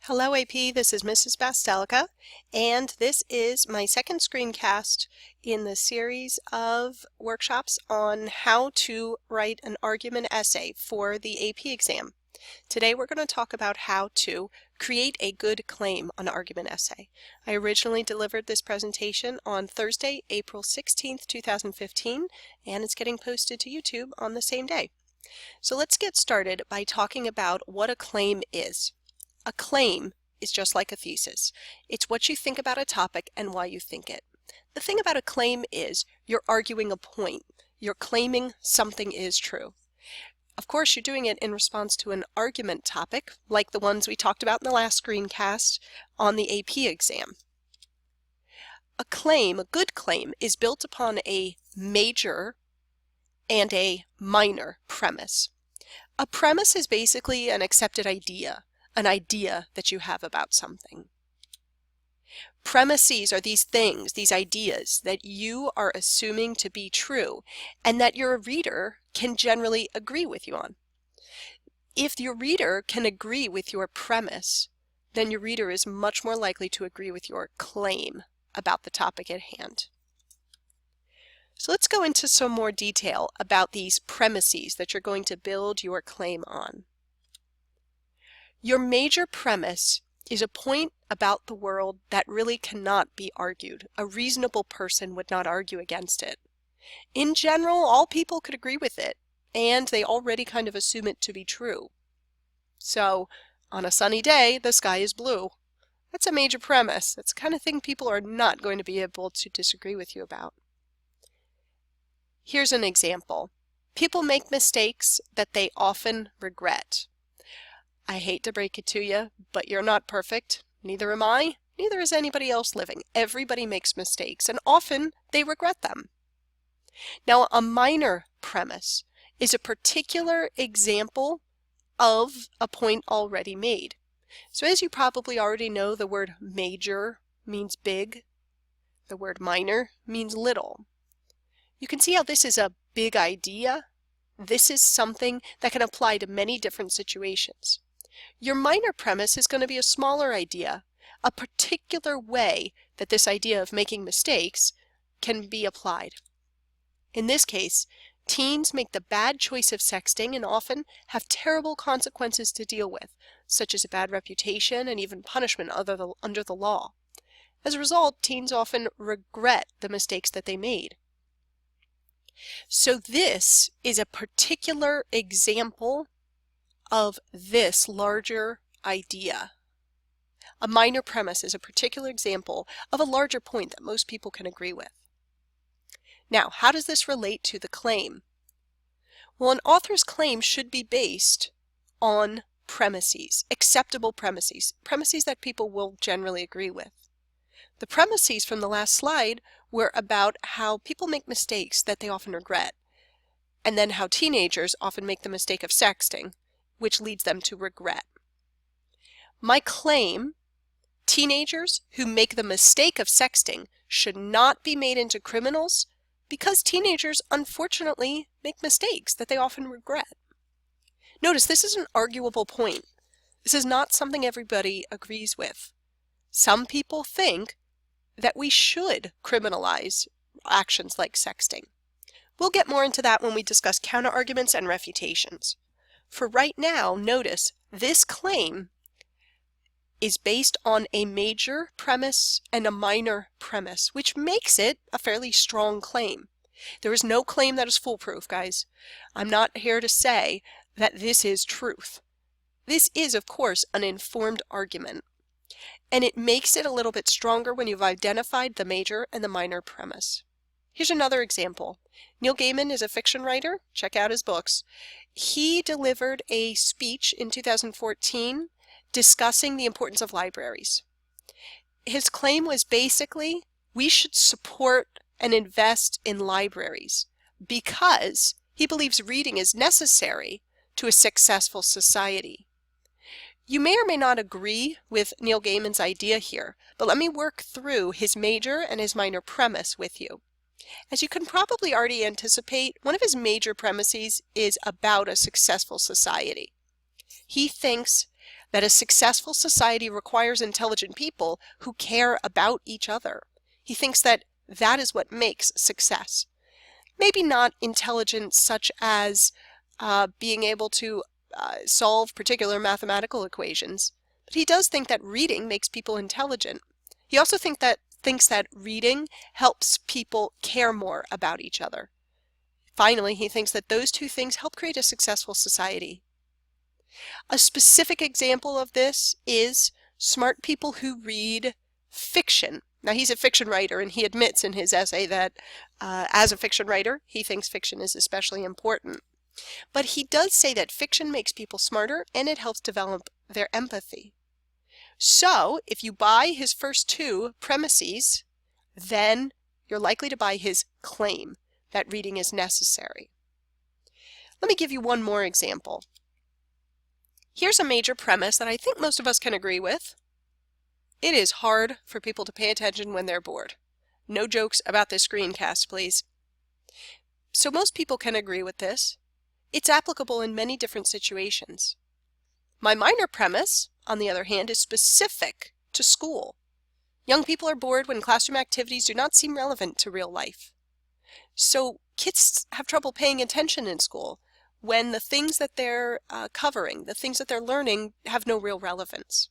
Hello AP, this is Mrs. Bastelica, and this is my second screencast in the series of workshops on how to write an argument essay for the AP exam. Today we're going to talk about how to create a good claim on an argument essay. I originally delivered this presentation on Thursday, April 16th, 2015, and it's getting posted to YouTube on the same day. So let's get started by talking about what a claim is. A claim is just like a thesis. It's what you think about a topic and why you think it. The thing about a claim is you're arguing a point. You're claiming something is true. Of course, you're doing it in response to an argument topic, like the ones we talked about in the last screencast on the AP exam. A claim, a good claim, is built upon a major and a minor premise. A premise is basically an accepted idea. An idea that you have about something. Premises are these things, these ideas that you are assuming to be true and that your reader can generally agree with you on. If your reader can agree with your premise, then your reader is much more likely to agree with your claim about the topic at hand. So let's go into some more detail about these premises that you're going to build your claim on. Your major premise is a point about the world that really cannot be argued. A reasonable person would not argue against it. In general, all people could agree with it, and they already kind of assume it to be true. So, on a sunny day, the sky is blue. That's a major premise. That's the kind of thing people are not going to be able to disagree with you about. Here's an example. People make mistakes that they often regret. I hate to break it to you, but you're not perfect. Neither am I. Neither is anybody else living. Everybody makes mistakes, and often they regret them. Now, a minor premise is a particular example of a point already made. So as you probably already know, the word major means big. The word minor means little. You can see how this is a big idea. This is something that can apply to many different situations. Your minor premise is going to be a smaller idea, a particular way that this idea of making mistakes can be applied. In this case, teens make the bad choice of sexting and often have terrible consequences to deal with, such as a bad reputation and even punishment under the law. As a result, teens often regret the mistakes that they made. So this is a particular example of this larger idea. A minor premise is a particular example of a larger point that most people can agree with. Now, how does this relate to the claim? Well, an author's claim should be based on premises, acceptable premises, premises that people will generally agree with. The premises from the last slide were about how people make mistakes that they often regret, and then how teenagers often make the mistake of sexting, which leads them to regret. My claim, teenagers who make the mistake of sexting should not be made into criminals because teenagers unfortunately make mistakes that they often regret. Notice this is an arguable point. This is not something everybody agrees with. Some people think that we should criminalize actions like sexting. We'll get more into that when we discuss counterarguments and refutations. For right now, notice this claim is based on a major premise and a minor premise, which makes it a fairly strong claim. There is no claim that is foolproof, guys. I'm not here to say that this is truth. This is, of course, an informed argument, and it makes it a little bit stronger when you've identified the major and the minor premise. Here's another example. Neil Gaiman is a fiction writer. Check out his books. He delivered a speech in 2014 discussing the importance of libraries. His claim was basically, we should support and invest in libraries because he believes reading is necessary to a successful society. You may or may not agree with Neil Gaiman's idea here, but let me work through his major and his minor premise with you. As you can probably already anticipate, one of his major premises is about a successful society. He thinks that a successful society requires intelligent people who care about each other. He thinks that that is what makes success. Maybe not intelligence such as being able to solve particular mathematical equations, but he does think that reading makes people intelligent. He also thinks that reading helps people care more about each other. Finally, he thinks that those two things help create a successful society. A specific example of this is smart people who read fiction. Now, he's a fiction writer, and he admits in his essay that as a fiction writer, he thinks fiction is especially important. But he does say that fiction makes people smarter, and it helps develop their empathy. So, if you buy his first two premises, then you're likely to buy his claim that reading is necessary. Let me give you one more example. Here's a major premise that I think most of us can agree with. It is hard for people to pay attention when they're bored. No jokes about this screencast, please. So most people can agree with this. It's applicable in many different situations. My minor premise, on the other hand, is specific to school. Young people are bored when classroom activities do not seem relevant to real life. So kids have trouble paying attention in school when the things that they're covering, the things that they're learning, have no real relevance.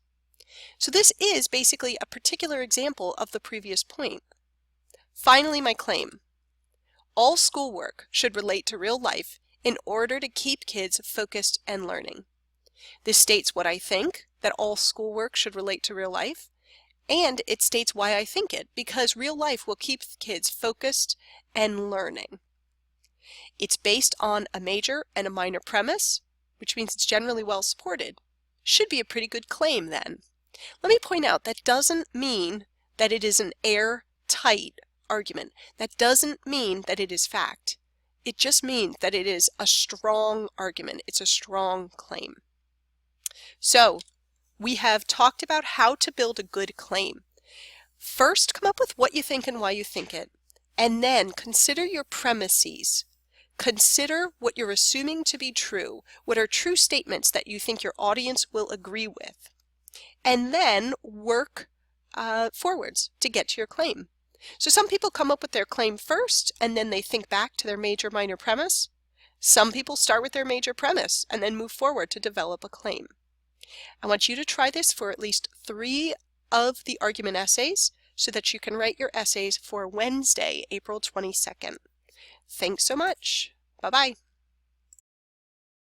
So this is basically a particular example of the previous point. Finally, my claim. All schoolwork should relate to real life in order to keep kids focused and learning. This states what I think, that all schoolwork should relate to real life, and it states why I think it, because real life will keep kids focused and learning. It's based on a major and a minor premise, which means it's generally well supported. Should be a pretty good claim then. Let me point out that doesn't mean that it is an airtight argument. That doesn't mean that it is fact. It just means that it is a strong argument. It's a strong claim. So, we have talked about how to build a good claim. First, come up with what you think and why you think it, and then consider your premises. Consider what you're assuming to be true, what are true statements that you think your audience will agree with, and then work forwards to get to your claim. So some people come up with their claim first, and then they think back to their major minor premise. Some people start with their major premise and then move forward to develop a claim. I want you to try this for at least 3 of the argument essays so that you can write your essays for Wednesday, April 22nd. Thanks so much. Bye-bye.